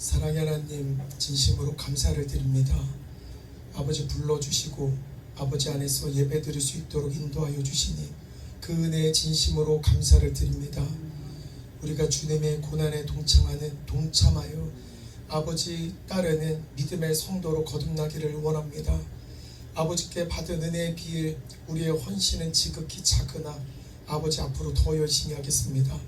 사랑의 하나님, 진심으로 감사를 드립니다. 아버지 불러주시고 아버지 안에서 예배드릴 수 있도록 인도하여 주시니 그 은혜에 진심으로 감사를 드립니다. 우리가 주님의 고난에 동참하여 아버지 따르는 믿음의 성도로 거듭나기를 원합니다. 아버지께 받은 은혜에 비해 우리의 헌신은 지극히 작으나 아버지 앞으로 더 열심히 하겠습니다.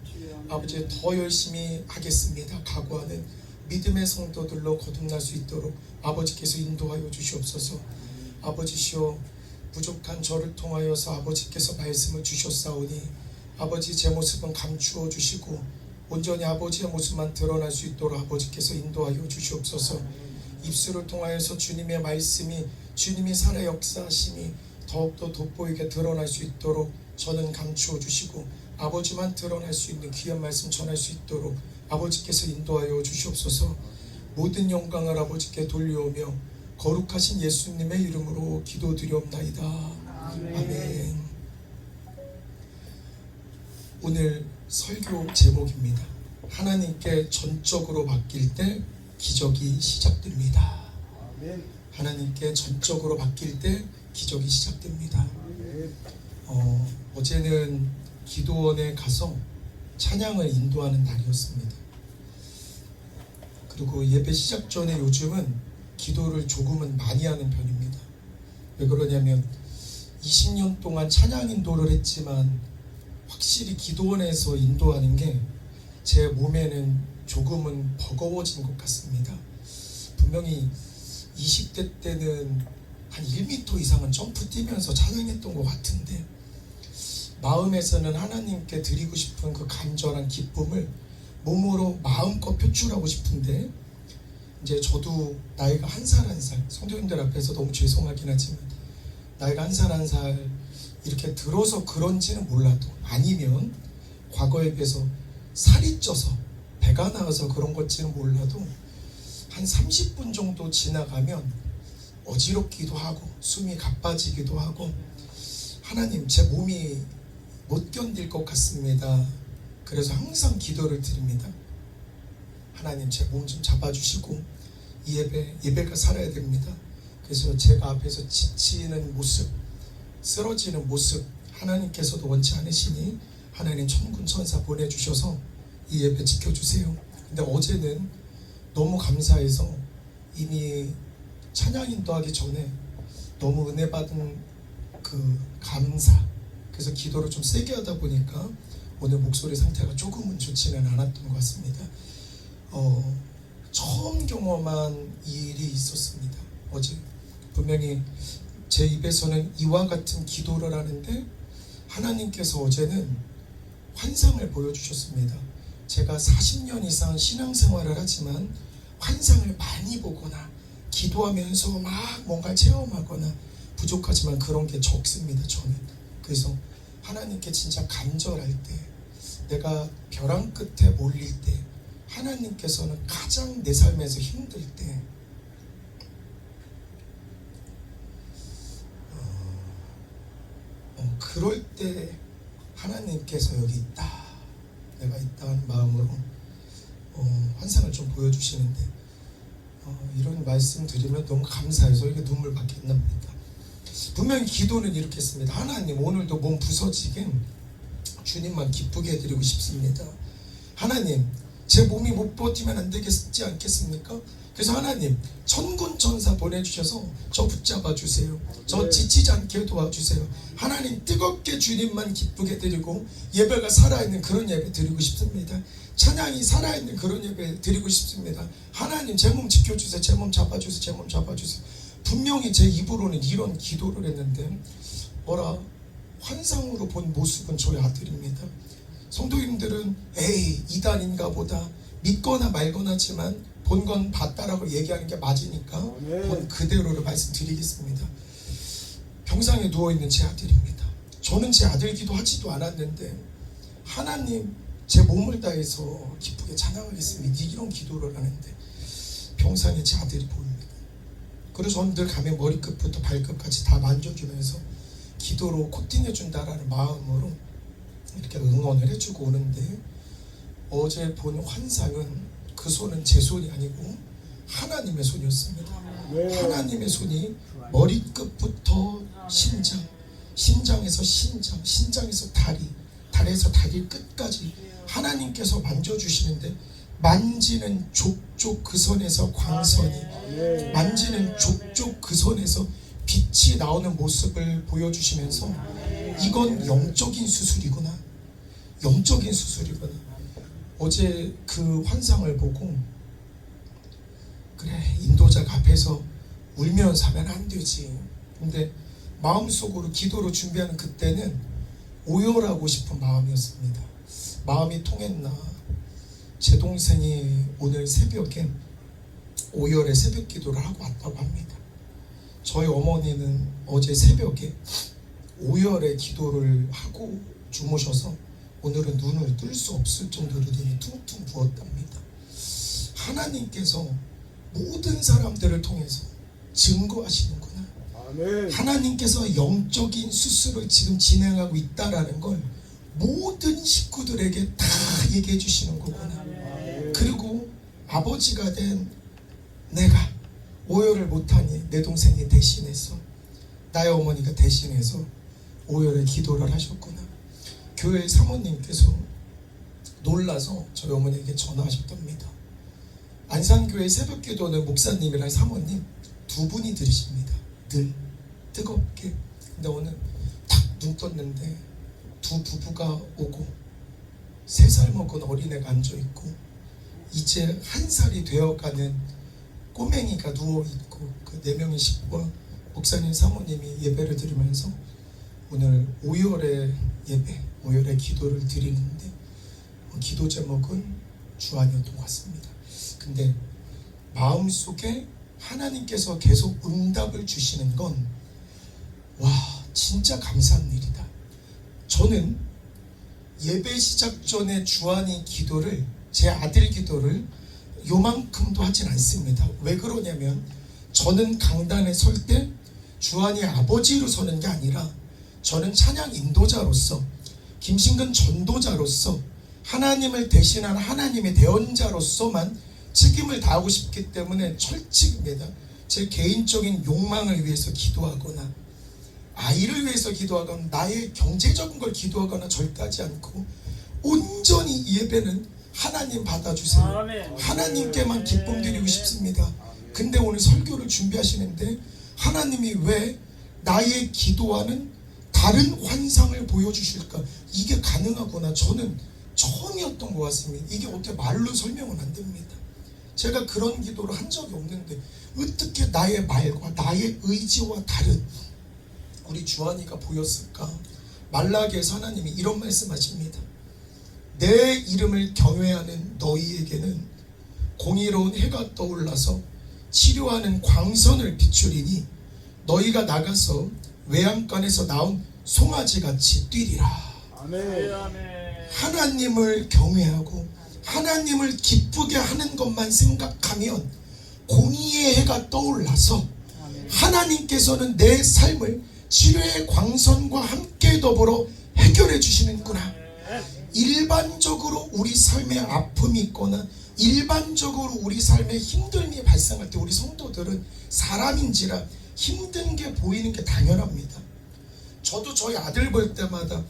아버지 더 열심히 하겠습니다. 각오하는 믿음의 성도들로 거듭날 수 있도록 아버지께서 인도하여 주시옵소서. 아버지시여, 부족한 저를 통하여서 아버지께서 말씀을 주셨사오니 아버지 제 모습은 감추어 주시고 온전히 아버지의 모습만 드러날 수 있도록 아버지께서 인도하여 주시옵소서. 입술을 통하여서 주님의 말씀이, 주님이 살아 역사하심이 더욱더 돋보이게 드러날 수 있도록 저는 감추어 주시고 아버지만 드러날 수 있는 귀한 말씀 전할 수 있도록 아버지께서 인도하여 주시옵소서. 모든 영광을 아버지께 돌려오며 거룩하신 예수님의 이름으로 기도드리옵나이다. 아멘. 오늘 설교 제목입니다. 하나님께 전적으로 맡길 때 기적이 시작됩니다. 하나님께 전적으로 맡길 때 기적이 시작됩니다. 어제는 기도원에 가서 찬양을 인도하는 날이었습니다. 그리고 예배 시작 전에 요즘은 기도를 조금은 많이 하는 편입니다. 왜 그러냐면 20년 동안 찬양 인도를 했지만 확실히 기도원에서 인도하는 게 제 몸에는 조금은 버거워진 것 같습니다. 분명히 20대 때는 한 1m 이상은 점프 뛰면서 찬양했던 것 같은데 마음에서는 하나님께 드리고 싶은 그 간절한 기쁨을 몸으로 마음껏 표출하고 싶은데 이제 저도 나이가 한 살 성도님들 앞에서 너무 죄송하긴 하지만 나이가 한 살 이렇게 들어서 그런지는 몰라도 아니면 과거에 비해서 살이 쪄서 배가 나와서 그런 것지는 몰라도 한 30분 정도 지나가면 어지럽기도 하고 숨이 가빠지기도 하고 하나님 제 몸이 못 견딜 것 같습니다. 그래서 항상 기도를 드립니다. 하나님 제 몸 좀 잡아주시고 이 예배가 살아야 됩니다. 그래서 제가 앞에서 지치는 모습, 쓰러지는 모습 하나님께서도 원치 않으시니 하나님 천군 천사 보내주셔서 이 예배 지켜주세요. 근데 어제는 너무 감사해서 이미 찬양 인도하기 전에 너무 은혜 받은 그 감사, 그래서 기도를 좀 세게 하다 보니까 오늘 목소리 상태가 조금은 좋지는 않았던 것 같습니다. 처음 경험한 일이 있었습니다. 어제 분명히 제 입에서는 이와 같은 기도를 하는데 하나님께서 어제는 환상을 보여주셨습니다. 제가 40년 이상 신앙생활을 하지만 환상을 많이 보거나 기도하면서 막 뭔가 체험하거나 부족하지만 그런 게 적습니다. 저는. 그래서 하나님께 진짜 간절할 때, 내가 벼랑 끝에 몰릴 때, 하나님께서는 가장 내 삶에서 힘들 때 그럴 때 하나님께서 여기 있다, 내가 있다 하는 마음으로 환상을 좀 보여주시는데 이런 말씀 드리면 너무 감사해서 이렇게 눈물밖에 안 납니다. 분명히 기도는 이렇게 했습니다. 하나님 오늘도 몸 부서지게 주님만 기쁘게 해드리고 싶습니다. 하나님 제 몸이 못 버티면 안 되겠지 않겠습니까? 그래서 하나님 천군 천사 보내주셔서 저 붙잡아 주세요. 저 지치지 않게 도와주세요. 하나님 뜨겁게 주님만 기쁘게 드리고 예배가 살아있는 그런 예배 드리고 싶습니다. 찬양이 살아있는 그런 예배 드리고 싶습니다. 하나님 제 몸 지켜주세요. 제 몸 잡아주세요. 제 몸 잡아주세요. 분명히 제 입으로는 이런 기도를 했는데 환상으로 본 모습은 저의 아들입니다. 성도님들은 에이 이단인가 보다 믿거나 말거나지만 본 건 봤다라고 얘기하는 게 맞으니까 본 그대로를 말씀드리겠습니다. 병상에 누워있는 제 아들입니다. 저는 제 아들기도 하지도 않았는데 하나님 제 몸을 다해서 기쁘게 찬양하겠습니다. 이런 기도를 하는데 병상에 제 아들이 보입니다. 그래서 저는 늘 가면 머리끝부터 발끝까지 다 만져주면서 기도로 코팅해준다라는 마음으로 이렇게 응원을 해주고 오는데 어제 본 환상은 그 손은 제 손이 아니고 하나님의 손이었습니다. 하나님의 손이 머리끝부터 심장, 심장에서 신장, 신장에서 다리, 다리에서 다리 끝까지 하나님께서 만져주시는데, 만지는 족족 그 손에서 광선이, 만지는 족족 그 손에서 빛이 나오는 모습을 보여주시면서, 이건 영적인 수술이구나, 영적인 수술이구나. 어제 그 환상을 보고, 그래, 인도자가 앞에서 울면서 하면 안 되지. 근데 마음속으로 기도로 준비하는 그때는 오열하고 싶은 마음이었습니다. 마음이 통했나. 제 동생이 오늘 새벽에 오열의 새벽 기도를 하고 왔다고 합니다. 저희 어머니는 어제 새벽에 오열의 기도를 하고 주무셔서 오늘은 눈을 뜰 수 없을 정도로 눈이 퉁퉁 부었답니다. 하나님께서 모든 사람들을 통해서 증거하시는구나. 아멘. 하나님께서 영적인 수술을 지금 진행하고 있다라는 걸 모든 식구들에게 다 얘기해 주시는 거구나. 아멘. 그리고 아버지가 된 내가 오열을 못하니 내 동생이 대신해서, 나의 어머니가 대신해서 오열의 기도를 하셨구나. 교회 사모님께서 놀라서 저희 어머니에게 전화하셨답니다. 안산교회 새벽기도는 목사님이랑 사모님 두 분이 들으십니다. 늘 뜨겁게. 근데 오늘 딱 눈 떴는데 두 부부가 오고 3살 먹은 어린애가 앉아있고 이제 1살이 되어가는 꼬맹이가 누워있고, 그 4명의 식구와 목사님 사모님이 예배를 드리면서 오늘 오열의 예배, 오열의 기도를 드리는데, 기도 제목은 주안이었던 것 같습니다. 근데 마음속에 하나님께서 계속 응답을 주시는 건, 와, 진짜 감사한 일이다. 저는 예배 시작 전에 주안이 기도를, 제 아들 기도를 요만큼도 하진 않습니다. 왜 그러냐면, 저는 강단에 설 때 주안이 아버지로 서는 게 아니라, 저는 찬양 인도자로서, 김신근 전도자로서, 하나님을 대신한 하나님의 대언자로서만 책임을 다하고 싶기 때문에 철칙입니다. 제 개인적인 욕망을 위해서 기도하거나, 아이를 위해서 기도하거나, 나의 경제적인 걸 기도하거나 절대 하지 않고, 온전히 이 예배는 하나님 받아주세요. 하나님께만 기쁨 드리고 싶습니다. 근데 오늘 설교를 준비하시는데 하나님이 왜 나의 기도와는 다른 환상을 보여주실까? 이게 가능하구나. 저는 처음이었던 것 같습니다. 이게 어떻게 말로 설명은 안 됩니다. 제가 그런 기도를 한 적이 없는데 어떻게 나의 말과 나의 의지와 다른 우리 주안이가 보였을까? 말라기에서 하나님이 이런 말씀하십니다. 내 이름을 경외하는 너희에게는 공의로운 해가 떠올라서 치료하는 광선을 비추리니 너희가 나가서 외양간에서 나온 송아지같이 뛰리라. 아멘. 하나님을 경외하고 하나님을 기쁘게 하는 것만 생각하면 공의의 해가 떠올라서 하나님께서는 내 삶을 치료의 광선과 함께 더불어 해결해 주시는구나. 일반적으로 우리 삶에 아픔이 있거나 일반적으로 우리 삶에 힘듦이 발생할 때 우리 성도들은 사람인지라 힘든 게 보이는 게 당연합니다. 저도 저희 아들 볼 때마다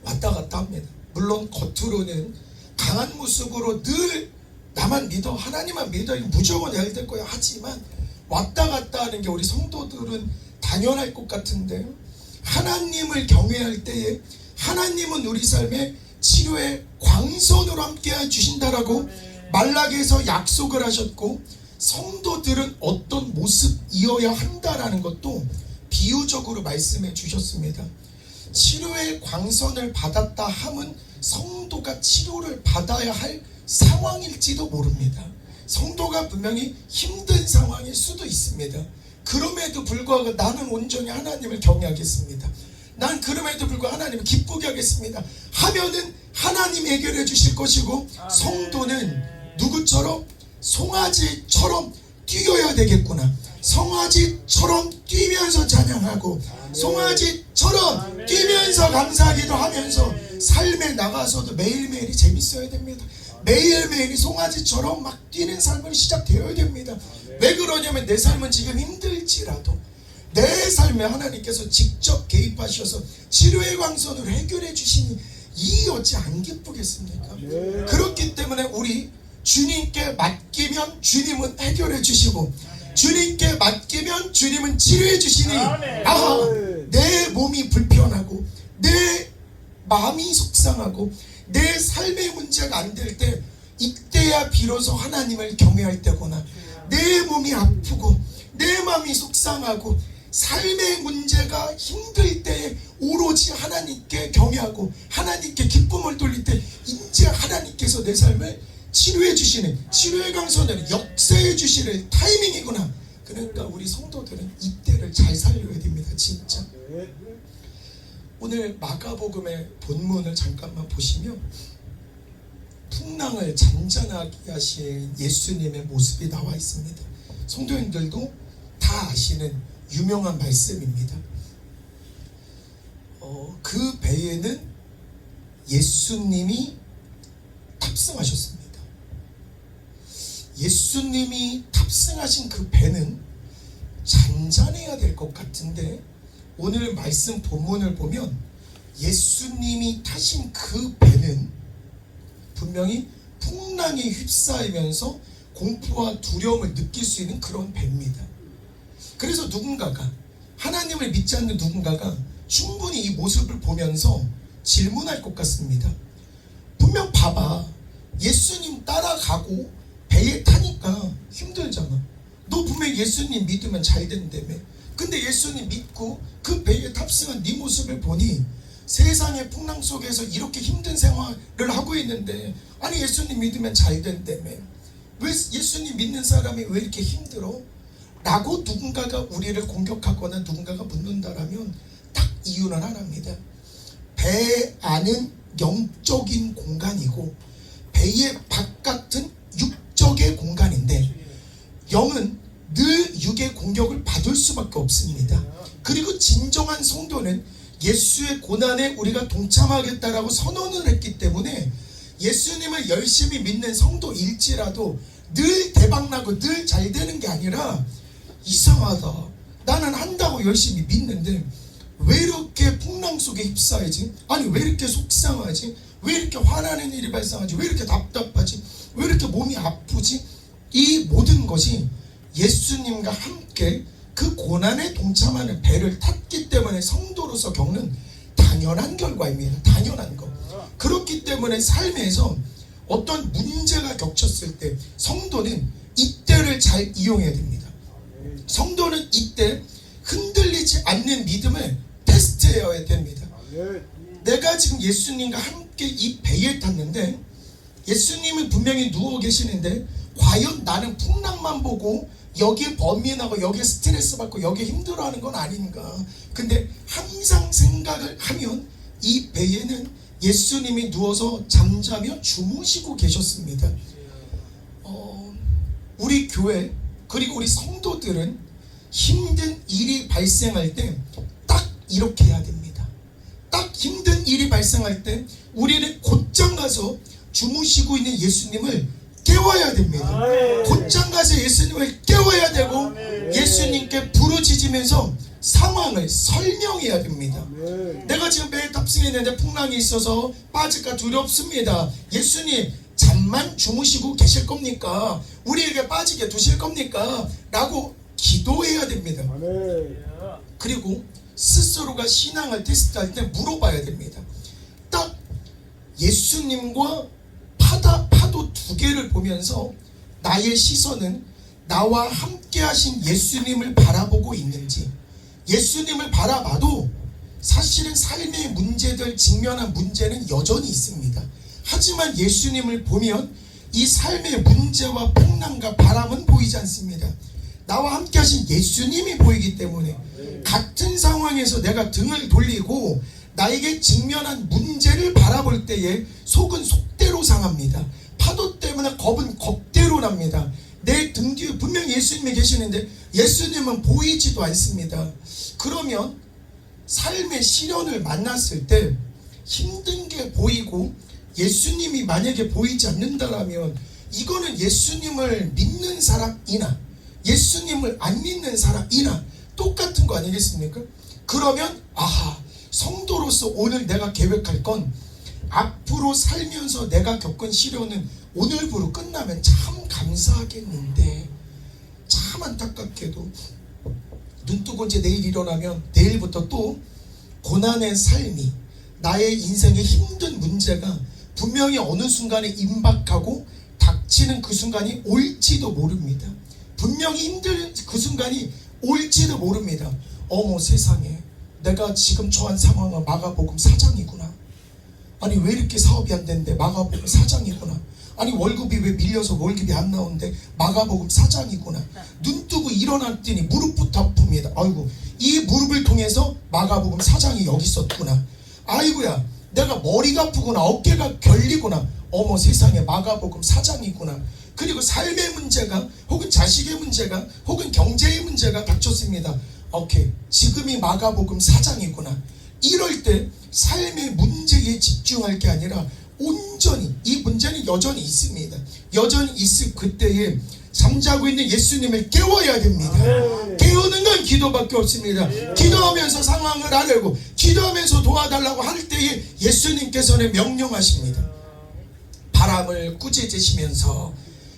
왔다 갔다 합니다. 물론 겉으로는 강한 모습으로 늘 나만 믿어, 하나님만 믿어, 무조건 잘 될 거야 하지만 왔다 갔다 하는 게 우리 성도들은 당연할 것 같은데, 하나님을 경외할 때에 하나님은 우리 삶에 치료의 광선으로 함께 해주신다라고 말라기에서 약속을 하셨고, 성도들은 어떤 모습이어야 한다라는 것도 비유적으로 말씀해 주셨습니다. 치료의 광선을 받았다 함은 성도가 치료를 받아야 할 상황일지도 모릅니다. 성도가 분명히 힘든 상황일 수도 있습니다. 그럼에도 불구하고 나는 온전히 하나님을 경외하겠습니다. 난 그럼에도 불구하고 하나님을 기쁘게 하겠습니다 하면은 하나님이 해결해 주실 것이고, 성도는 누구처럼? 송아지처럼 뛰어야 되겠구나. 송아지처럼 뛰면서 찬양하고 송아지처럼 뛰면서 감사하기도 하면서 삶에 나가서도 매일매일이 재밌어야 됩니다. 매일매일이 송아지처럼 막 뛰는 삶을 시작되어야 됩니다. 왜 그러냐면 내 삶은 지금 힘들지라도 내 삶에 하나님께서 직접 개입하셔서 치료의 광선으로 해결해 주시니 이 어찌 안 기쁘겠습니까? 그렇기 때문에 우리 주님께 맡기면 주님은 해결해 주시고 주님께 맡기면 주님은 치료해 주시니 내 몸이 불편하고 내 마음이 속상하고 내 삶의 문제가 안 될 때 이때야 비로소 하나님을 경외할 때구나. 내 몸이 아프고 내 마음이 속상하고 삶의 문제가 힘들 때 오로지 하나님께 경외하고 하나님께 기쁨을 돌릴 때 이제 하나님께서 내 삶을 치료해 주시는 치료의 강선을 역사해 주시는 타이밍이구나. 그러니까 우리 성도들은 이때를 잘 살려야 됩니다. 진짜. 오늘 마가복음의 본문을 잠깐만 보시면 풍랑을 잔잔하게 하신 예수님의 모습이 나와 있습니다. 성도님들도 다 아시는 유명한 말씀입니다. 그 배에는 예수님이 탑승하셨습니다. 예수님이 탑승하신 그 배는 잔잔해야 될 것 같은데 오늘 말씀 본문을 보면 예수님이 타신 그 배는 분명히 풍랑에 휩싸이면서 공포와 두려움을 느낄 수 있는 그런 배입니다. 그래서 누군가가 하나님을 믿지 않는 누군가가 충분히 이 모습을 보면서 질문할 것 같습니다. 분명 봐봐, 예수님 따라가고 배에 타니까 힘들잖아. 너 분명 예수님 믿으면 잘 된다며. 근데 예수님 믿고 그 배에 탑승한 네 모습을 보니 세상의 풍랑 속에서 이렇게 힘든 생활을 하고 있는데 아니 예수님 믿으면 잘 된다며. 왜 예수님 믿는 사람이 왜 이렇게 힘들어? 라고 누군가가 우리를 공격하거나 누군가가 묻는다라면 딱 이유는 하나입니다. 배 안은 영적인 공간이고 배의 바깥은 육적의 공간인데 영은 늘 육의 공격을 받을 수밖에 없습니다. 그리고 진정한 성도는 예수의 고난에 우리가 동참하겠다라고 선언을 했기 때문에 예수님을 열심히 믿는 성도일지라도 늘 대박나고 늘 잘 되는 게 아니라 이상하다. 나는 한다고 열심히 믿는데 왜 이렇게 풍랑 속에 휩싸이지? 아니 왜 이렇게 속상하지? 왜 이렇게 화나는 일이 발생하지? 왜 이렇게 답답하지? 왜 이렇게 몸이 아프지? 이 모든 것이 예수님과 함께 그 고난에 동참하는 배를 탔기 때문에 성도로서 겪는 당연한 결과입니다. 당연한 것. 그렇기 때문에 삶에서 어떤 문제가 겹쳤을 때 성도는 이때를 잘 이용해야 됩니다. 성도는 이때 흔들리지 않는 믿음을 테스트해야 됩니다. 내가 지금 예수님과 함께 이 배에 탔는데 예수님은 분명히 누워 계시는데 과연 나는 풍랑만 보고 여기에 범민하고 여기에 스트레스 받고 여기에 힘들어하는 건 아닌가. 근데 항상 생각을 하면 이 배에는 예수님이 누워서 잠자며 주무시고 계셨습니다. 우리 교회 그리고 우리 성도들은 힘든 일이 발생할 때 딱 이렇게 해야 됩니다. 딱 힘든 일이 발생할 때 우리는 곧장 가서 주무시고 있는 예수님을 깨워야 됩니다. 곧장 가서 예수님을 깨워야 되고 예수님께 부르짖으면서 상황을 설명해야 됩니다. 내가 지금 배에 탑승했는데 풍랑이 있어서 빠질까 두렵습니다. 예수님 잠만 주무시고 계실 겁니까? 우리에게 빠지게 두실 겁니까? 라고 기도해야 됩니다. 그리고 스스로가 신앙을 테스트할 때 물어봐야 됩니다. 딱 예수님과 파도 두 개를 보면서 나의 시선은 나와 함께 하신 예수님을 바라보고 있는지, 예수님을 바라봐도 사실은 삶의 문제들 직면한 문제는 여전히 있습니다. 하지만 예수님을 보면 이 삶의 문제와 풍랑과 바람은 보이지 않습니다. 나와 함께 하신 예수님이 보이기 때문에 같은 상황에서 내가 등을 돌리고 나에게 직면한 문제를 바라볼 때에 속은 속대로 상합니다. 파도 때문에 겁은 겁대로 납니다. 내 등 뒤에 분명히 예수님이 계시는데 예수님은 보이지도 않습니다. 그러면 삶의 시련을 만났을 때 힘든 게 보이고 예수님이 만약에 보이지 않는다라면 이거는 예수님을 믿는 사람이나 예수님을 안 믿는 사람이나 똑같은 거 아니겠습니까? 그러면 아하, 성도로서 오늘 내가 계획할 건 앞으로 살면서 내가 겪은 시련은 오늘부로 끝나면 참 감사하겠는데, 참 안타깝게도 눈 뜨고 이제 내일 일어나면 내일부터 또 고난의 삶이, 나의 인생의 힘든 문제가 분명히 어느 순간에 임박하고 닥치는 그 순간이 올지도 모릅니다. 분명히 힘든 그 순간이 올지도 모릅니다. 어머 세상에, 내가 지금 처한 상황은 마가복음 4장이구나. 아니 왜 이렇게 사업이 안 되는데 마가복음 4장이구나. 아니 월급이 왜 밀려서 월급이 안 나오는데 마가복음 4장이구나. 눈 뜨고 일어났더니 무릎부터 아픕니다. 아이고, 이 무릎을 통해서 마가복음 4장이 여기 있었구나. 아이고야, 내가 머리가 아프구나, 어깨가 결리구나. 어머 세상에, 마가복음 4장이구나. 그리고 삶의 문제가, 혹은 자식의 문제가, 혹은 경제의 문제가 닥쳤습니다. 오케이, 지금이 마가복음 4장이구나. 이럴 때 삶의 문제에 집중할 게 아니라 온전히, 이 문제는 여전히 있습니다. 여전히 있을 그때에 잠자고 있는 예수님을 깨워야 됩니다. 깨우는 건 기도밖에 없습니다. 기도하면서 상황을 알고 기도하면서 도와달라고 할 때에 예수님께서는 명령하십니다. 바람을 꾸짖으시면서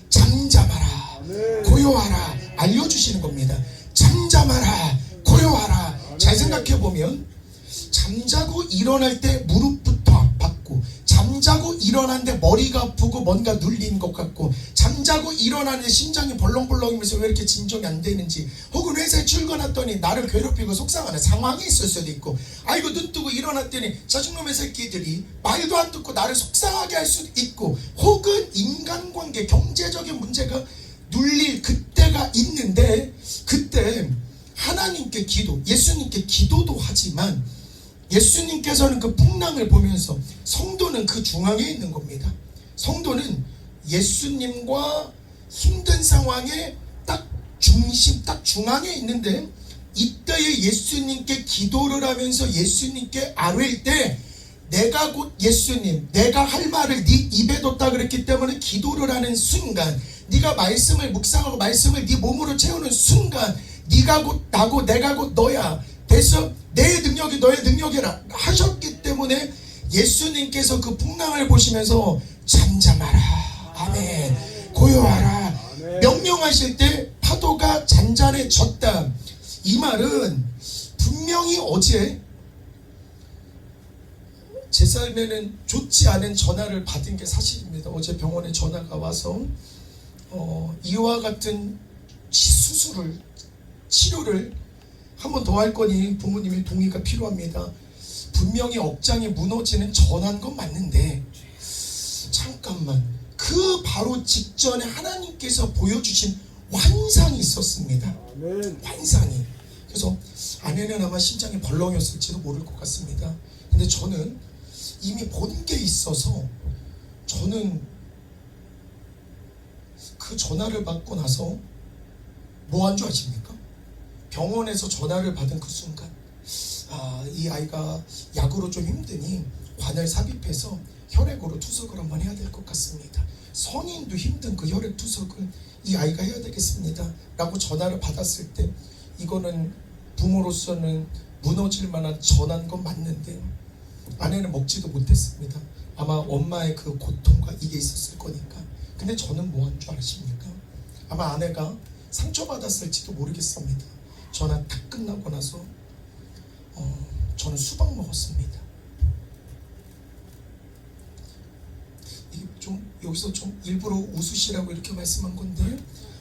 잠잠하라, 고요하라 알려주시는 겁니다. 잠잠하라, 고요하라. 잘 생각해보면 잠자고 일어날 때 무릎부터 아팠고, 잠자고 일어났는데 머리가 아프고 뭔가 눌린 것 같고, 잠자고 일어나는데 심장이 벌렁벌렁이면서 왜 이렇게 진정이 안 되는지, 혹은 회사에 출근했더니 나를 괴롭히고 속상하는 상황이 있을 수도 있고, 아이고 눈 뜨고 일어났더니 자식놈의 새끼들이 말도 안 듣고 나를 속상하게 할 수도 있고, 혹은 인간관계, 경제적인 문제가 눌릴 그때가 있는데, 그때 하나님께 기도, 예수님께 기도도 하지만 예수님께서는 그 풍랑을 보면서, 성도는 그 중앙에 있는 겁니다. 성도는 예수님과 힘든 상황에 딱 중심, 딱 중앙에 있는데, 이때에 예수님께 기도를 하면서 예수님께 아뢰일 때, 내가 곧 예수님, 내가 할 말을 네 입에 뒀다 그랬기 때문에 기도를 하는 순간, 네가 말씀을 묵상하고 말씀을 네 몸으로 채우는 순간, 네가 곧 나고 내가 곧 너야. 그래서 내 능력이 너의 능력이라 하셨기 때문에 예수님께서 그 풍랑을 보시면서 잠잠하라, 아멘, 고요하라 명령하실 때 파도가 잔잔해졌다. 이 말은 분명히 어제 제 삶에는 좋지 않은 전화를 받은 게 사실입니다. 어제 병원에 전화가 와서 이와 같은 수술을, 치료를 한 번 더 할 거니 부모님의 동의가 필요합니다. 분명히 억장이 무너지는 전화인 건 맞는데, 잠깐만, 그 바로 직전에 하나님께서 보여주신 환상이 있었습니다. 환상이. 그래서 아내는 아마 심장이 벌렁였을지도 모를 것 같습니다. 근데 저는 이미 본 게 있어서, 저는 그 전화를 받고 나서 뭐 한 줄 아십니까? 병원에서 전화를 받은 그 순간, 이 아이가 약으로 좀 힘드니 관을 삽입해서 혈액으로 투석을 한번 해야 될 것 같습니다. 성인도 힘든 그 혈액 투석을 이 아이가 해야 되겠습니다 라고 전화를 받았을 때, 이거는 부모로서는 무너질 만한 전화인 건 맞는데, 아내는 먹지도 못했습니다. 아마 엄마의 그 고통과 이게 있었을 거니까. 근데 저는 뭐 한 줄 아십니까? 아마 아내가 상처받았을지도 모르겠습니다. 전화 딱 끝나고 나서 저는 수박 먹었습니다. 이게 좀 여기서 좀 일부러 웃으시라고 이렇게 말씀한 건데,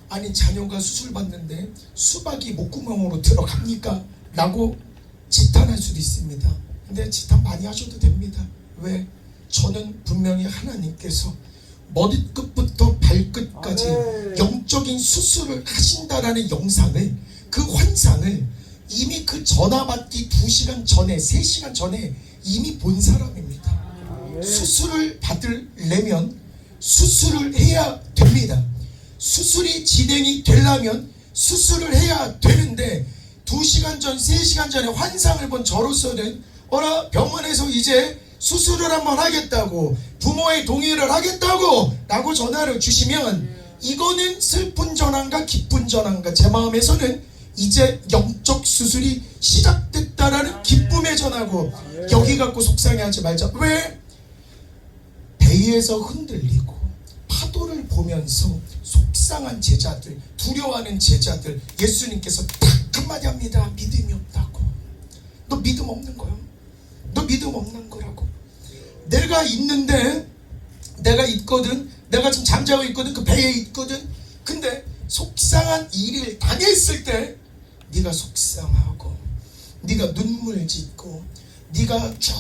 아니 자녀가 수술 받는데 수박이 목구멍으로 들어갑니까? 라고 지탄할 수도 있습니다. 근데 지탄 많이 하셔도 됩니다. 왜? 저는 분명히 하나님께서 머리끝부터 발끝까지 영적인 수술을 하신다라는 영상을, 그 환상을 이미 그 전화 받기 2시간 전에, 3시간 전에 이미 본 사람입니다. 수술을 받으려면 수술을 해야 됩니다. 수술이 진행이 되려면 수술을 해야 되는데, 2시간 전, 3시간 전에 환상을 본 저로서는 병원에서 이제 수술을 한번 하겠다고, 부모의 동의를 하겠다고 라고 전화를 주시면 이거는 슬픈 전화인가 기쁜 전화인가, 제 마음에서는 이제 영적 수술이 시작됐다라는 기쁨의 전화고, 여기 갖고 속상해하지 말자. 왜? 배에서 흔들리고 파도를 보면서 속상한 제자들, 두려워하는 제자들, 예수님께서 딱 한마디 합니다. 믿음이 없다고. 너 믿음 없는 거야. 너 믿음 없는 거라고. 내가 있는데, 내가 있거든, 내가 지금 잠자고 있거든, 그 배에 있거든. 근데 속상한 일을 당했을 때 네가 속상하고 네가 눈물 짓고 네가 쭉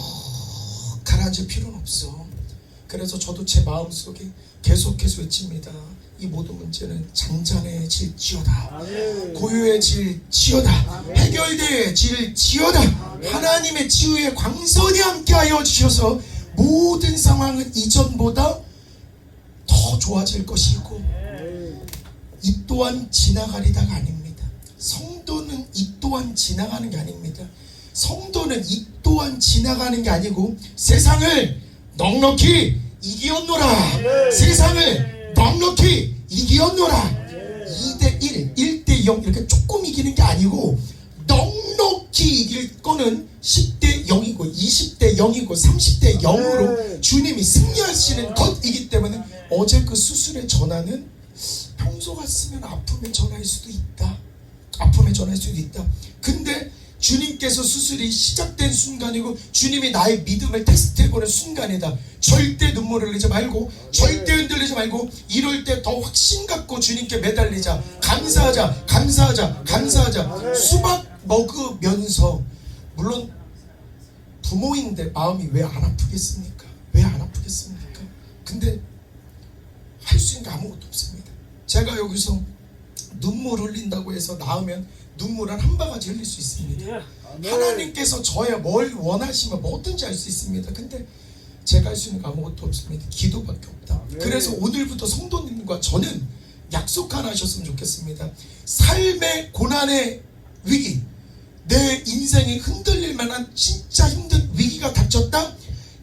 가라앉을 필요는 없어. 그래서 저도 제 마음속에 계속해서 외칩니다. 이 모든 문제는 잔잔해질지어다, 고요해질지어다, 해결되질지어다. 하나님의 치유의 광선이 함께하여 주셔서 모든 상황은 이전보다 더 좋아질 것이고, 이 또한 지나가리다가 아닙니다. 성도는 이 또한 지나가는 게 아닙니다. 성도는 이 또한 지나가는 게 아니고 세상을 넉넉히 이기었노라. 세상을 넉넉히 이기었노라. 2대1, 1대0 이렇게 조금 이기는 게 아니고 넉넉히 이길 거는 10대 0이고 20대 0이고 30대 0으로 주님이 승리하시는 것이기 때문에, 어제 그 수술의 전화는 평소 같으면 아픔의 전화일 수도 있다. 아픔의 전화일 수도 있다. 근데 주님께서 수술이 시작된 순간이고 주님이 나의 믿음을 테스트해보는 순간이다. 절대 눈물을 흘리지 말고, 절대 흔들리지 말고, 이럴 때 더 확신 갖고 주님께 매달리자. 감사하자, 감사하자, 감사하자. 수박 먹으면서, 물론 부모인데 마음이 왜 안 아프겠습니까? 왜 안 아프겠습니까? 근데 할 수 있는 게 아무것도 없습니다. 제가 여기서 눈물 흘린다고 해서 나으면 눈물 한 바가지 흘릴 수 있습니다. 하나님께서 저의 뭘 원하시면 뭐든지 할 수 있습니다. 근데 제가 할 수 있는 거 아무것도 없습니다. 기도밖에 없다. 그래서 오늘부터 성도님과 저는 약속 하나 하셨으면 좋겠습니다. 삶의 고난의 위기, 내 인생이 흔들릴 만한 진짜 힘든 위기가 닥쳤다.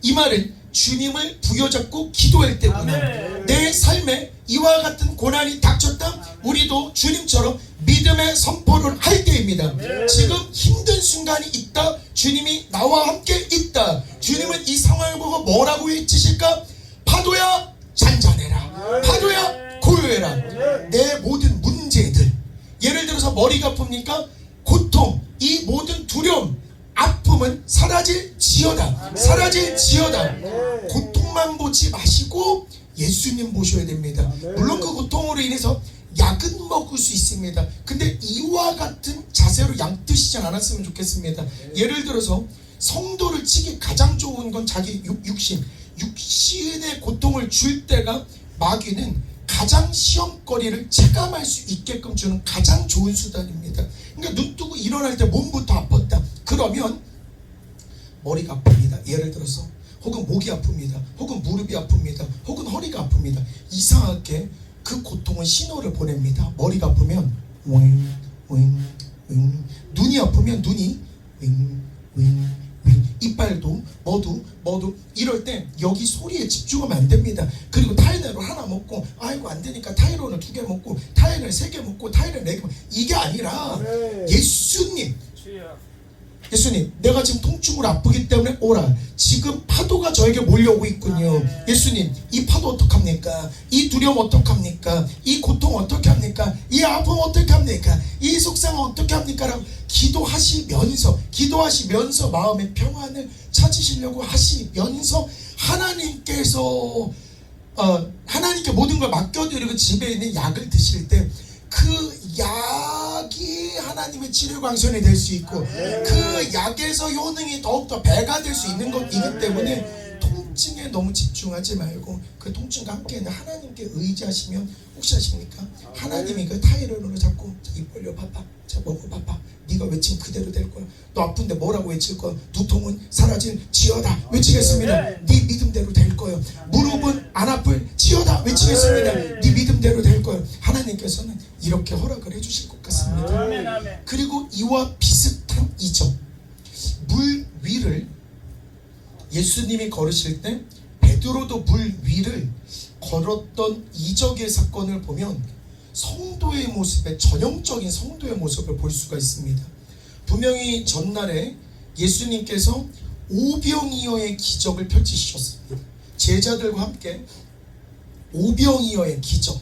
이 말은 주님을 부여잡고 기도할 때구나. 내 삶에 이와 같은 고난이 닥쳤다. 우리도 주님처럼 믿음의 선포를 할 때입니다. 지금 힘든 순간이 있다. 주님이 나와 함께 있다. 주님은 이 상황을 보고 뭐라고 외치실까? 파도야 잔잔해라. 파도야 고요해라. 내 모든 문제들, 예를 들어서 머리가 아픕니까? 고통, 이 모든 두려움, 아픔은 사라질지어다. 사라질지어다. 고통만 보지 마시고 예수님 보셔야 됩니다. 물론 그 고통으로 인해서 약은 먹을 수 있습니다. 근데 이와 같은 자세로 약 드시지 않았으면 좋겠습니다. 예를 들어서 성도를 치기 가장 좋은 건 자기 육신의 고통을 줄 때가, 마귀는 가장 시험거리를 체감할 수 있게끔 주는 가장 좋은 수단입니다. 그러니까 눈 뜨고 일어날 때 몸부터 아팠다. 그러면 머리가 아픕니다. 예를 들어서 혹은 목이 아픕니다. 혹은 무릎이 아픕니다. 혹은 허리가 아픕니다. 이상하게 그 고통은 신호를 보냅니다. 머리가 아프면 눈이 아프면 눈이 이빨도 뭐도 이럴 때 여기 소리에 집중하면 안 됩니다. 그리고 타이레놀 하나 먹고, 아이고 안 되니까 타이레놀 2개 먹고, 타이레놀 3개 먹고, 타이레놀 4개 먹고, 이게 아니라 예수님, 내가 지금 통증으로 아프기 때문에 오라. 지금 파도가 저에게 몰려오고 있군요. 예수님, 이 파도 어떡합니까? 이 두려움 어떡합니까? 이 고통 어떻게 합니까? 이 아픔 어떻게 합니까? 이 속상함 어떻게 합니까? 라고 기도하시면서 마음의 평안을 찾으시려고 하시면서, 하나님께 모든 걸 맡겨드리고 집에 있는 약을 드실 때 그 약이 하나님의 치료 광선이 될 수 있고, 그 약에서 효능이 더욱더 배가 될 수 있는 것이기 때문에 통증에 너무 집중하지 말고 그 통증과 함께 있는 하나님께 의지하시면, 혹시 아십니까? 하나님이 그 타이레놀을 잡고, 자, 입 벌려 봐봐, 자 먹어 봐봐, 네가 외친 그대로 될 거야. 너 아픈데 뭐라고 외칠 거야? 두통은 사라질지어다 외치겠습니다. 네 믿음대로 될 거예요. 무릎은 안 아플지어다 외치겠습니다. 네 믿음대로 될 거예요. 하나님께서는 이렇게 허락을 해주실 것 같습니다. 그리고 이와 비슷한 이점, 물 위를 예수님이 걸으실 때 베드로도 물 위를 걸었던 이적의 사건을 보면 성도의 모습에, 전형적인 성도의 모습을 볼 수가 있습니다. 분명히 전날에 예수님께서 오병이어의 기적을 펼치셨습니다. 제자들과 함께 오병이어의 기적.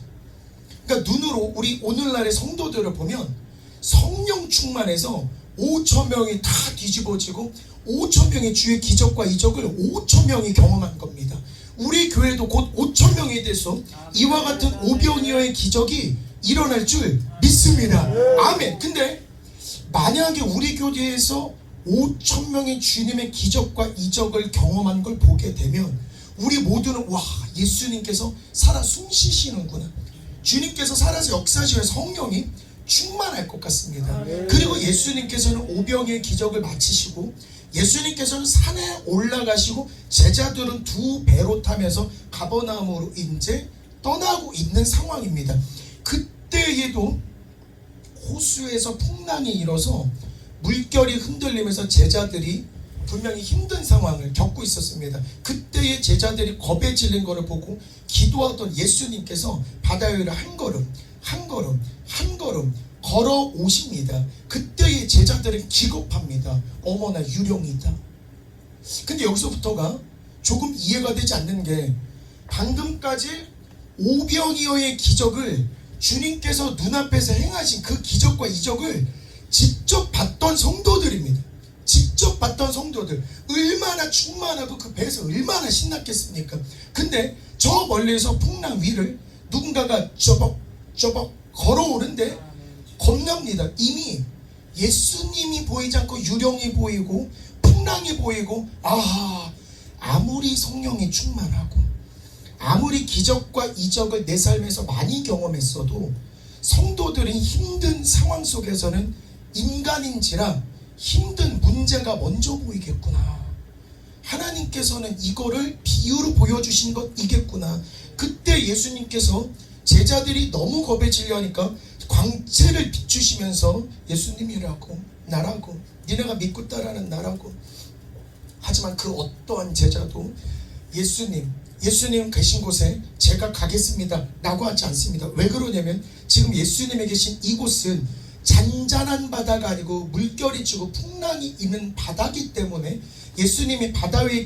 그러니까 눈으로 우리 오늘날의 성도들을 보면 성령 충만해서 5,000명이 다 뒤집어지고 5,000명의 주의 기적과 이적을 5,000명이 경험한 겁니다. 우리 교회도 곧 5,000명이 돼서 이와 같은 오병이어의 기적이 일어날 줄 믿습니다. 아멘. 근데 만약에 우리 교회에서 5,000명의 주님의 기적과 이적을 경험한 걸 보게 되면 우리 모두는 와, 예수님께서 살아 숨쉬시는구나, 주님께서 살아서 역사하시는 성령이 충만할 것 같습니다. 그리고 예수님께서는 오병이어의 기적을 마치시고 예수님께서는 산에 올라가시고 제자들은 두 배로 타면서 가버나움으로 이제 떠나고 있는 상황입니다. 그때에도 호수에서 풍랑이 일어서 물결이 흔들리면서 제자들이 분명히 힘든 상황을 겪고 있었습니다. 그때의 제자들이 겁에 질린 것을 보고 기도하던 예수님께서 바다 위를 한 걸음 한 걸음 한 걸음 걸어오십니다. 그때의 제자들은 기겁합니다. 어머나 유령이다. 근데 여기서부터가 조금 이해가 되지 않는 게, 방금까지 오병이어의 기적을 주님께서 눈앞에서 행하신 그 기적과 이적을 직접 봤던 성도들입니다. 직접 봤던 성도들, 얼마나 충만하고 그 배에서 얼마나 신났겠습니까? 근데 저 멀리서 풍랑 위를 누군가가 저벅저벅 걸어오는데 겁납니다. 이미 예수님이 보이지 않고 유령이 보이고 풍랑이 보이고, 아무리 성령이 충만하고 아무리 기적과 이적을 내 삶에서 많이 경험했어도 성도들은 힘든 상황 속에서는 인간인지라 힘든 문제가 먼저 보이겠구나. 하나님께서는 이거를 비유로 보여주신 것이겠구나. 그때 예수님께서 제자들이 너무 겁에 질려하니까 광채를 비추시면서 예수님이라고 나라고 니네가 믿고 따르는 나라고. 하지만 그 어떠한 제자도 예수님 계신 곳에 제가 가겠습니다 라고 하지 않습니다. 왜 그러냐면 지금 예수님이 계신 이곳은 잔잔한 바다가 아니고 물결이 치고 풍랑이 있는 바다이기 때문에, 예수님이 바다 위에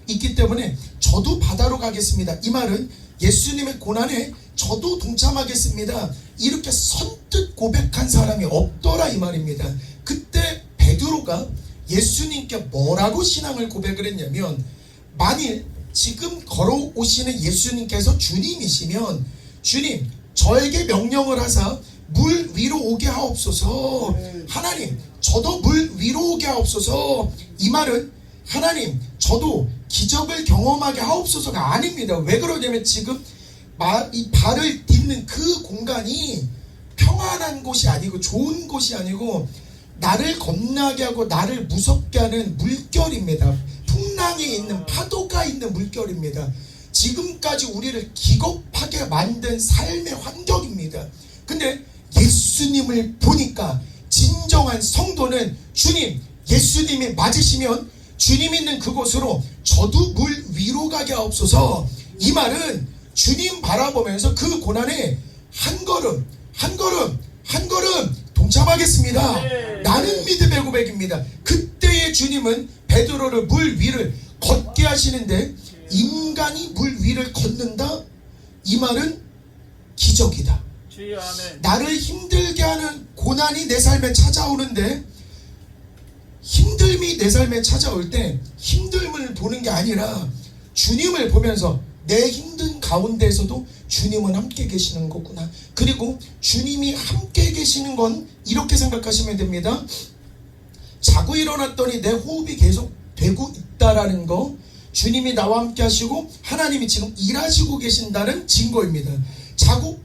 있기 때문에 저도 바다로 가겠습니다. 이 말은 예수님의 고난에 저도 동참하겠습니다. 이렇게 선뜻 고백한 사람이 없더라 이 말입니다. 그때 베드로가 예수님께 뭐라고 신앙을 고백을 했냐면, 만일 지금 걸어오시는 예수님께서 주님이시면 주님 저에게 명령을 하사 물 위로 오게 하옵소서. 하나님 저도 물 위로 오게 하옵소서. 이 말은 하나님 저도 기적을 경험하게 하옵소서가 아닙니다. 왜 그러냐면 지금 이 발을 딛는 그 공간이 평안한 곳이 아니고 좋은 곳이 아니고 나를 겁나게 하고 나를 무섭게 하는 물결입니다. 풍랑이 있는, 파도가 있는 물결입니다. 지금까지 우리를 기겁하게 만든 삶의 환경입니다. 근데 예수님을 보니까 진정한 성도는 주님, 예수님이 맞으시면 주님 있는 그곳으로 저도 물 위로 가게 하옵소서. 이 말은 주님 바라보면서 그 고난에 한 걸음 한 걸음 한 걸음 동참하겠습니다. 나는 믿음의 고백입니다. 그때의 주님은 베드로를 물 위를 걷게 하시는데, 인간이 물 위를 걷는다? 이 말은 기적이다. 나를 힘들게 하는 고난이 내 삶에 찾아오는데, 힘듦이 내 삶에 찾아올 때 힘듦을 보는 게 아니라 주님을 보면서 내 힘든 가운데에서도 주님은 함께 계시는 거구나. 그리고 주님이 함께 계시는 건 이렇게 생각하시면 됩니다. 자고 일어났더니 내 호흡이 계속 되고 있다라는 거, 주님이 나와 함께 하시고 하나님이 지금 일하시고 계신다는 증거입니다. 자고,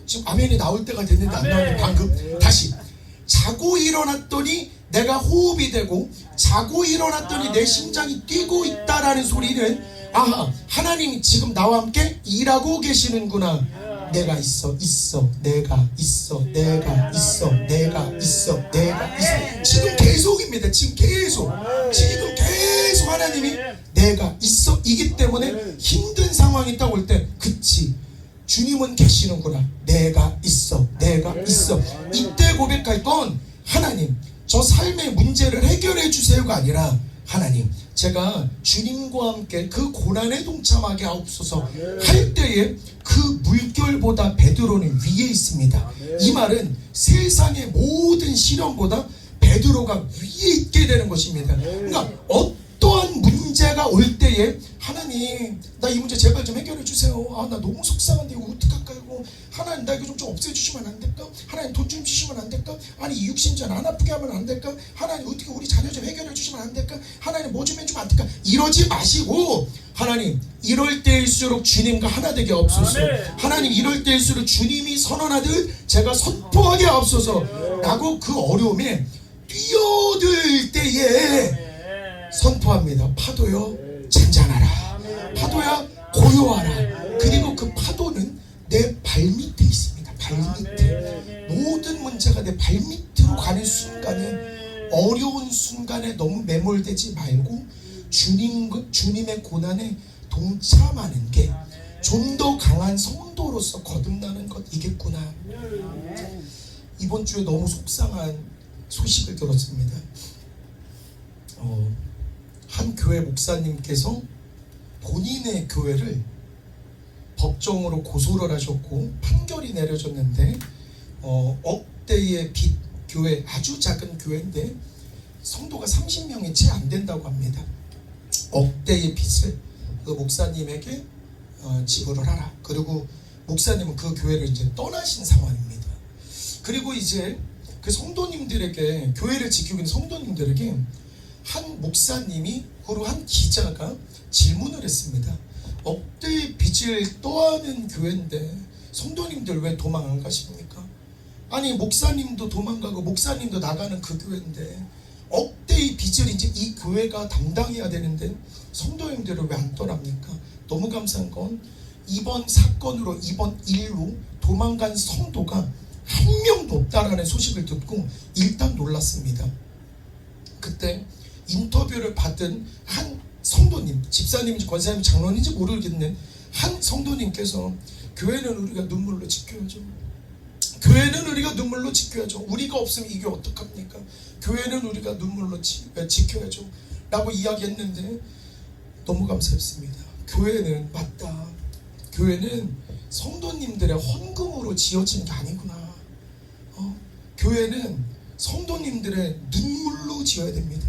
지금 아멘이 나올 때가 됐는데 안 나오네. 방금 다시 자고 일어났더니 내가 호흡이 되고 자고 일어났더니 내 심장이 뛰고 있다라는 소리는, 하나님이 지금 나와 함께 일하고 계시는구나. 내가 있어 내가 있어 내가 있어 내가 있어 내가 있어. 지금 계속입니다. 지금 계속 하나님이 있어. 이때 고백할 건 하나님, 저 삶의 문제를 해결해 주세요가 아니라 하나님, 제가 주님과 함께 그 고난에 동참하게 하옵소서 할 때에 그 물결보다 베드로는 위에 있습니다. 이 말은 세상의 모든 시련보다 베드로가 위에 있게 되는 것입니다. 그러니까 어떠한 문제가 올 때에 하나님, 나 이 문제 제발 좀 해결해 주세요. 아, 나 너무 속상한데 이거 어떡할까요? 하나님, 나 이거 좀 없애주시면 안 될까? 하나님, 돈 좀 주시면 안 될까? 아니, 이 육신전 안 아프게 하면 안 될까? 하나님, 어떻게 우리 자녀 좀 해결해 주시면 안 될까? 하나님, 뭐 좀 해주면 안 될까? 이러지 마시고 하나님, 이럴 때일수록 주님과 하나 되게 없소서. 하나님, 이럴 때일수록 주님이 선언하듯 제가 선포하게 없소서 라고 그 어려움에 뛰어들 때에 선포합니다. 파도여 잔잔하라. 파도야 고요하라. 그리고 그 파도는 내 발밑에 있습니다. 발밑에. 모든 문제가 내 발밑으로 가는 순간에, 어려운 순간에 너무 매몰되지 말고 주님의 고난에 동참하는 게 좀 더 강한 성도로서 거듭나는 것 이겠구나. 이번 주에 너무 속상한 소식을 들었습니다. 한 교회 목사님께서 본인의 교회를 법정으로 고소를 하셨고 판결이 내려졌는데 억대의 빚 교회, 아주 작은 교회인데 성도가 30명이 채 안 된다고 합니다. 억대의 빚을 그 목사님에게 지불을 하라. 그리고 목사님은 그 교회를 이제 떠나신 상황입니다. 그리고 이제 그 성도님들에게, 교회를 지키고 있는 성도님들에게 한 목사님이, 그리고 한 기자가 질문을 했습니다. 억대의 빚을 떠안은 교회인데 성도님들 왜 도망 안 가십니까? 아니, 목사님도 도망가고 목사님도 나가는 그 교회인데 억대의 빚을 이제 이 교회가 담당해야 되는데 성도님들을 왜 안 떠납니까? 너무 감사한 건 이번 사건으로, 이번 일로 도망간 성도가 한 명도 없다라는 소식을 듣고 일단 놀랐습니다. 그때 인터뷰를 받은 한 성도님, 집사님인지 권사님인지 장로인지 모르겠는 한 성도님께서 교회는 우리가 눈물로 지켜야죠. 교회는 우리가 눈물로 지켜야죠. 우리가 없으면 이게 어떡합니까? 교회는 우리가 눈물로 지켜야죠 라고 이야기했는데 너무 감사했습니다. 교회는 맞다. 교회는 성도님들의 헌금으로 지어진 게 아니구나. 교회는 성도님들의 눈물로 지어야 됩니다.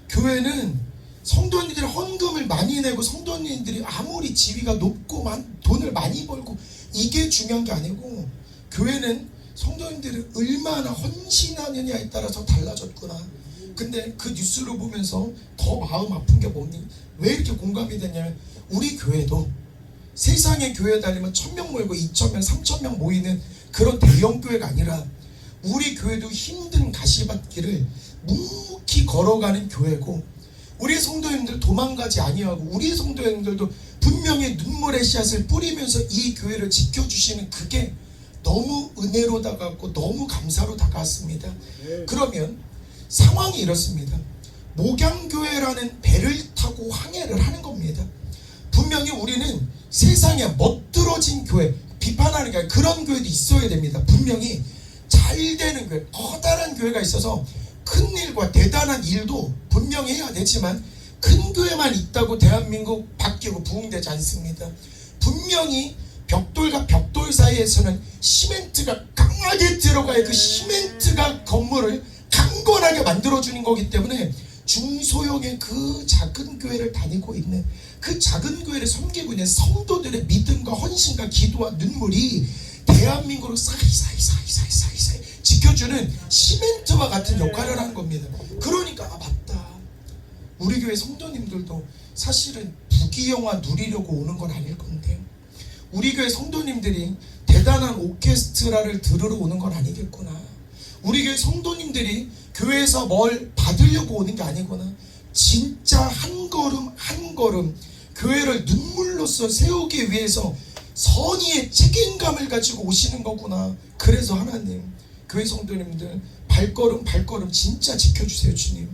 교회는 성도님들이 헌금을 많이 내고 성도님들이 아무리 지위가 높고 돈을 많이 벌고 이게 중요한 게 아니고, 교회는 성도님들이 얼마나 헌신하느냐에 따라서 달라졌구나. 근데 그 뉴스를 보면서 더 마음 아픈 게 뭐니? 왜 이렇게 공감이 되냐면, 우리 교회도 세상의 교회 다니면 1000명 모이고 2000명, 3000명 모이는 그런 대형 교회가 아니라 우리 교회도 힘든 가시밭길을 묵묵히 걸어가는 교회고, 우리 성도님들 도망가지 아니하고 우리 성도님들도 분명히 눈물의 씨앗을 뿌리면서 이 교회를 지켜주시는, 그게 너무 은혜로 다가왔고 너무 감사로 다가왔습니다. 그러면 상황이 이렇습니다. 목양교회라는 배를 타고 항해를 하는 겁니다. 분명히 우리는 세상에 멋들어진 교회, 비판하는 게 아니라 그런 교회도 있어야 됩니다. 분명히 잘 되는 교회, 커다란 교회가 있어서 큰 일과 대단한 일도 분명히 해야 되지만 큰 교회만 있다고 대한민국 바뀌고 부흥되지 않습니다. 분명히 벽돌과 벽돌 사이에서는 시멘트가 강하게 들어가야 그 시멘트가 건물을 강건하게 만들어주는 거기 때문에 중소형의 그 작은 교회를 다니고 있는, 그 작은 교회를 섬기고 있는 성도들의 믿음과 헌신과 기도와 눈물이 대한민국을 사이사이 지켜주는 시멘트와 같은 역할을 하는 겁니다. 그러니까 맞다. 우리 교회 성도님들도 사실은 부귀영화 누리려고 오는 건 아닐 건데, 우리 교회 성도님들이 대단한 오케스트라를 들으러 오는 건 아니겠구나. 우리 교회 성도님들이 교회에서 뭘 받으려고 오는 게 아니구나. 진짜 한 걸음 한 걸음 교회를 눈물로써 세우기 위해서 선의의 책임감을 가지고 오시는 거구나. 그래서 하나님, 교회 성도님들 발걸음 발걸음 진짜 지켜주세요. 주님,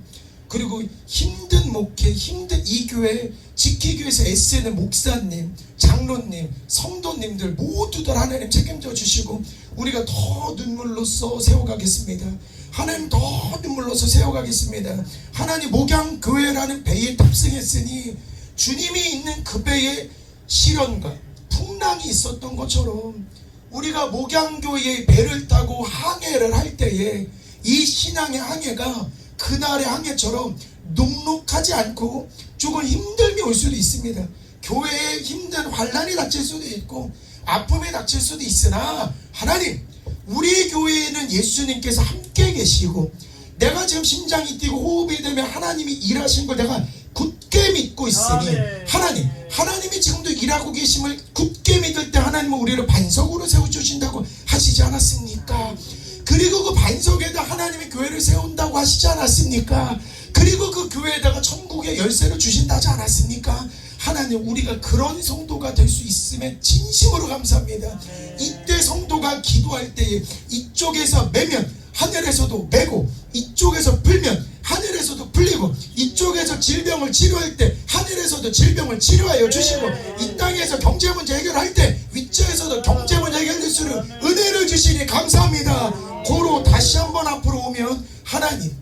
그리고 힘든 목회, 힘든 이 교회 지키기 위해서 애쓰는 목사님, 장로님, 성도님들 모두들 하나님 책임져 주시고 우리가 더 눈물로써 세워가겠습니다. 하나님 더 눈물로써 세워가겠습니다. 하나님 목양교회라는 배에 탑승했으니 주님이 있는 그 배에 시련과 풍랑이 있었던 것처럼 우리가 목양교회의 배를 타고 항해를 할 때에 이 신앙의 항해가 그날의 항해처럼 녹록하지 않고 조금 힘듦이 올 수도 있습니다. 교회에 힘든 환난이 닥칠 수도 있고 아픔이 닥칠 수도 있으나 하나님 우리 교회에는 예수님께서 함께 계시고 내가 지금 심장이 뛰고 호흡이 되면 하나님이 일하신 걸 내가 굳게 믿고 있으니 하나님이 지금도 일하고 계심을 굳게 믿을 때 하나님은 우리를 반석으로 세워주신다고 하시지 않았습니까? 그리고 그 반석에다 하나님의 교회를 세운다고 하시지 않았습니까? 그리고 그 교회에다가 천국의 열쇠를 주신다지 않았습니까? 하나님 우리가 그런 성도가 될 수 있음에 진심으로 감사합니다. 이때 성도가 기도할 때에 이쪽에서 매면 하늘에서도 매고 이쪽에서 풀면 하늘에서도 풀리고 이쪽에서 질병을 치료할 때 하늘에서도 질병을 치료하여 주시고 이 땅에서 경제 문제 해결할 때 위쪽에서도 경제 문제 해결될 수 있는 은혜를 주시니 감사합니다. 고로 다시 한번 앞으로 오면 하나님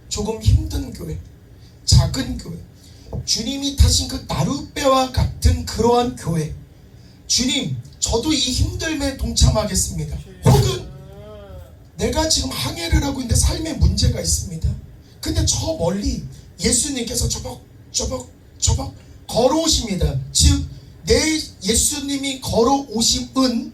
조금 힘든 교회, 작은 교회, 주님이 타신 그 나룻배와 같은 그러한 교회, 주님 저도 이 힘듦에 동참하겠습니다. 혹은 내가 지금 항해를 하고 있는데 삶에 문제가 있습니다. 근데 저 멀리 예수님께서 저벅 걸어오십니다. 즉 내 예수님이 걸어오심은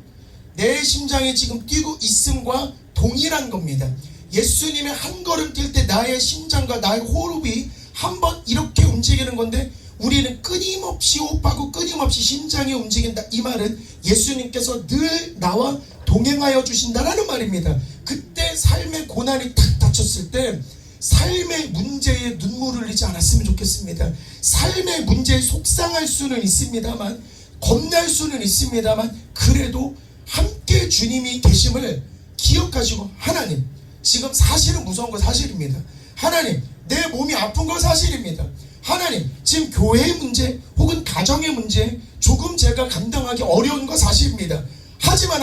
내 심장에 지금 뛰고 있음과 동일한 겁니다. 예수님의 한 걸음 뛸 때 나의 심장과 나의 호흡이 한번 이렇게 움직이는 건데 우리는 끊임없이 호흡하고 끊임없이 심장이 움직인다. 이 말은 예수님께서 늘 나와 동행하여 주신다라는 말입니다. 그때 삶의 고난이 탁 닥쳤을 때 삶의 문제에 눈물을 흘리지 않았으면 좋겠습니다. 삶의 문제에 속상할 수는 있습니다만 겁날 수는 있습니다만 그래도 함께 주님이 계심을 기억하시고 하나님 지금 사실은 무서운 거 사실입니다. 하나님 내 몸이 아픈 거 사실입니다. 하나님 지금 교회의 문제 혹은 가정의 문제 조금 제가 감당하기 어려운 거 사실입니다. 하지만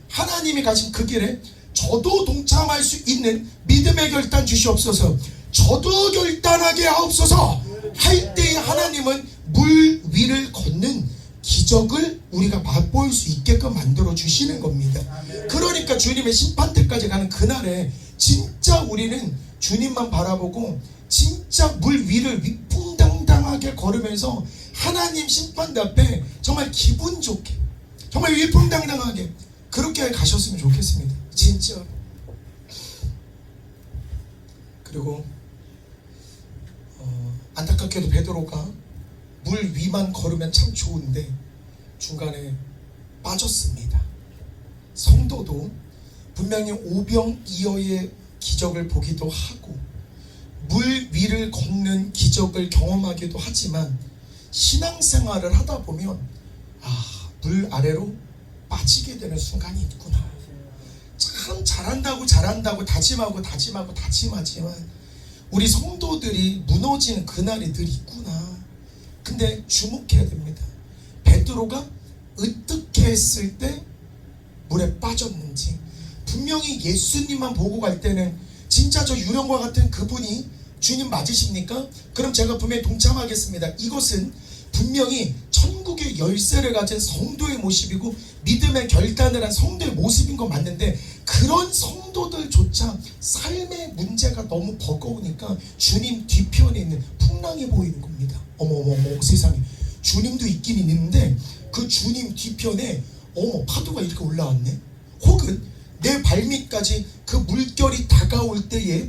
하나님이 가신 그 길에 저도 동참할 수 있는 믿음의 결단 주시옵소서. 저도 결단하게 하옵소서. 할 때에 하나님은 물 위를 걷는 기적을 우리가 맛볼 수 있게끔 만들어 주시는 겁니다. 그러니까 주님의 심판대까지 가는 그날에 진짜 우리는 주님만 바라보고 진짜 물 위를 위풍당당하게 걸으면서 하나님 심판대 앞에 정말 기분 좋게 정말 위풍당당하게 그렇게 가셨으면 좋겠습니다. 진짜. 그리고 안타깝게도 베드로가 물 위만 걸으면 참 좋은데 중간에 빠졌습니다. 성도도 분명히 오병이어의 기적을 보기도 하고 물 위를 걷는 기적을 경험하기도 하지만 신앙생활을 하다 보면 물 아래로 빠지게 되는 순간이 있구나. 참 잘한다고 다짐하지만 우리 성도들이 무너지는 그날이 늘 있구나. 근데 주목해야 됩니다. 베드로가 어떻게 했을 때 물에 빠졌는지. 분명히 예수님만 보고 갈 때는 진짜 저 유령과 같은 그분이 주님 맞으십니까? 그럼 제가 분명히 동참하겠습니다. 이것은 분명히 천국의 열쇠를 가진 성도의 모습이고 믿음의 결단을 한 성도의 모습인 건 맞는데 그런 성도들조차 삶의 문제가 너무 버거우니까 주님 뒤편에 있는 풍랑이 보이는 겁니다. 어머 세상에 주님도 있긴 있는데 그 주님 뒤편에 파도가 이렇게 올라왔네. 혹은 내 발밑까지 그 물결이 다가올 때에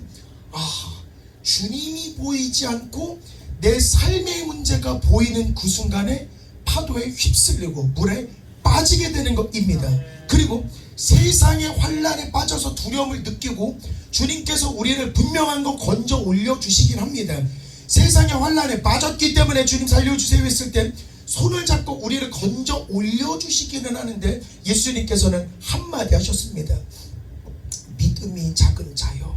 주님이 보이지 않고 내 삶의 문제가 보이는 그 순간에 파도에 휩쓸리고 물에 빠지게 되는 것입니다. 그리고 세상의 환란에 빠져서 두려움을 느끼고 주님께서 우리를 분명한 거 건져 올려주시긴 합니다. 세상의 환란에 빠졌기 때문에 주님 살려주세요 했을 때 손을 잡고 우리를 건져 올려주시기는 하는데 예수님께서는 한마디 하셨습니다. 믿음이 작은 자여.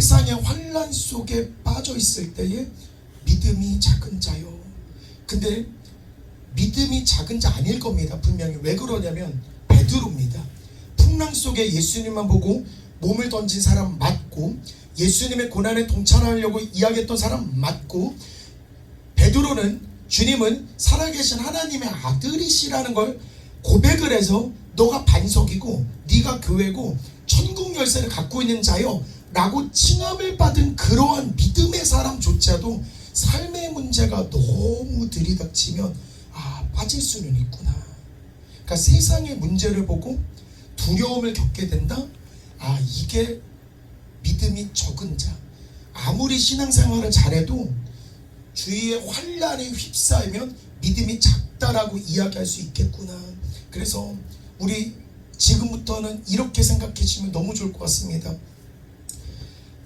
세상의 환난 속에 빠져 있을 때에 믿음이 작은 자요. 근데 믿음이 작은 자 아닐 겁니다. 분명히. 왜 그러냐면 베드로입니다. 풍랑 속에 예수님만 보고 몸을 던진 사람 맞고, 예수님의 고난에 동참하려고 이야기했던 사람 맞고, 베드로는 주님은 살아계신 하나님의 아들이시라는 걸 고백을 해서 너가 반석이고 네가 교회고 천국 열쇠를 갖고 있는 자요 라고 칭함을 받은 그러한 믿음의 사람조차도 삶의 문제가 너무 들이닥치면 빠질 수는 있구나. 그러니까 세상의 문제를 보고 두려움을 겪게 된다. 이게 믿음이 적은 자. 아무리 신앙생활을 잘해도 주위의 환난에 휩싸이면 믿음이 작다라고 이야기할 수 있겠구나. 그래서 우리 지금부터는 이렇게 생각해주시면 너무 좋을 것 같습니다.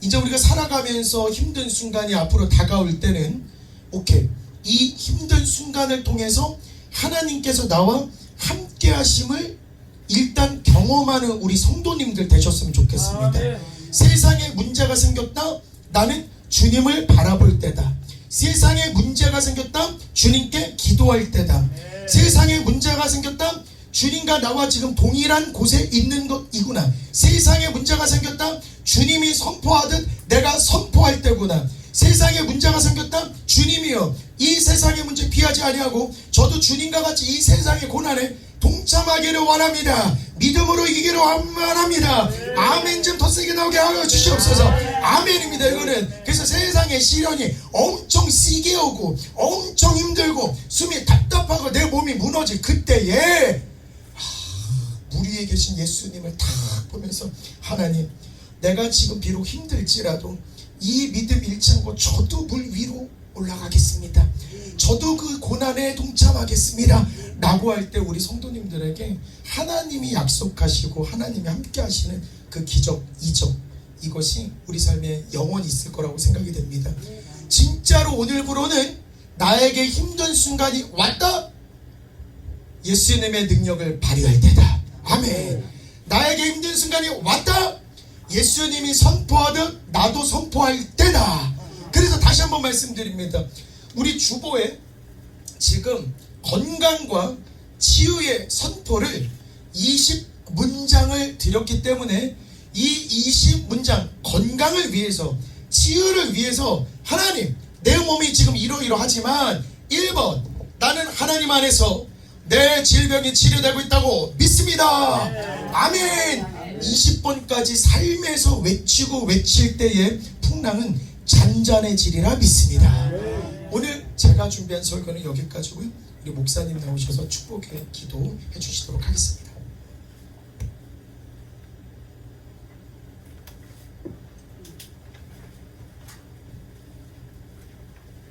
이제 우리가 살아가면서 힘든 순간이 앞으로 다가올 때는 오케이, 이 힘든 순간을 통해서 하나님께서 나와 함께 하심을 일단 경험하는 우리 성도님들 되셨으면 좋겠습니다. 세상에 문제가 생겼다, 나는 주님을 바라볼 때다. 세상에 문제가 생겼다, 주님께 기도할 때다. 세상에 문제가 생겼다, 주님과 나와 지금 동일한 곳에 있는 것이구나. 세상에 문제가 생겼다, 주님이 선포하듯 내가 선포할 때구나. 세상에 문제가 생겼다, 주님이여 이 세상의 문제 피하지 아니하고 저도 주님과 같이 이 세상의 고난에 동참하기를 원합니다. 믿음으로 이기기를 원합니다. 아멘 좀 더 세게 나오게 하여 주시옵소서. 아멘입니다. 이거는 그래서 세상의 시련이 엄청 세게 오고 엄청 힘들고 숨이 답답하고 내 몸이 무너질 그때에 물 위에 계신 예수님을 딱 보면서 하나님, 내가 지금 비록 힘들지라도 이 믿음 잃지 않고 저도 물 위로 올라가겠습니다. 저도 그 고난에 동참하겠습니다 라고 할 때 우리 성도님들에게 하나님이 약속하시고 하나님이 함께 하시는 그 기적, 이적, 이것이 우리 삶에 영원히 있을 거라고 생각이 됩니다. 진짜로 오늘부로는 나에게 힘든 순간이 왔다, 예수님의 능력을 발휘할 때다. 아멘. 나에게 힘든 순간이 왔다, 예수님이 선포하듯 나도 선포할 때다. 그래서 다시 한번 말씀드립니다. 우리 주보에 지금 건강과 치유의 선포를 20문장을 드렸기 때문에 이 20문장, 건강을 위해서, 치유를 위해서 하나님, 내 몸이 지금 이러이러하지만 1번, 나는 하나님 안에서 내 질병이 치료되고 있다고 믿습니다. 아멘. 20번까지 삶에서 외치고 외칠 때의 풍랑은 잔잔해지리라 믿습니다. 오늘 제가 준비한 설교는 여기까지고요. 우리 목사님 나오셔서 축복의 기도해 주시도록 하겠습니다.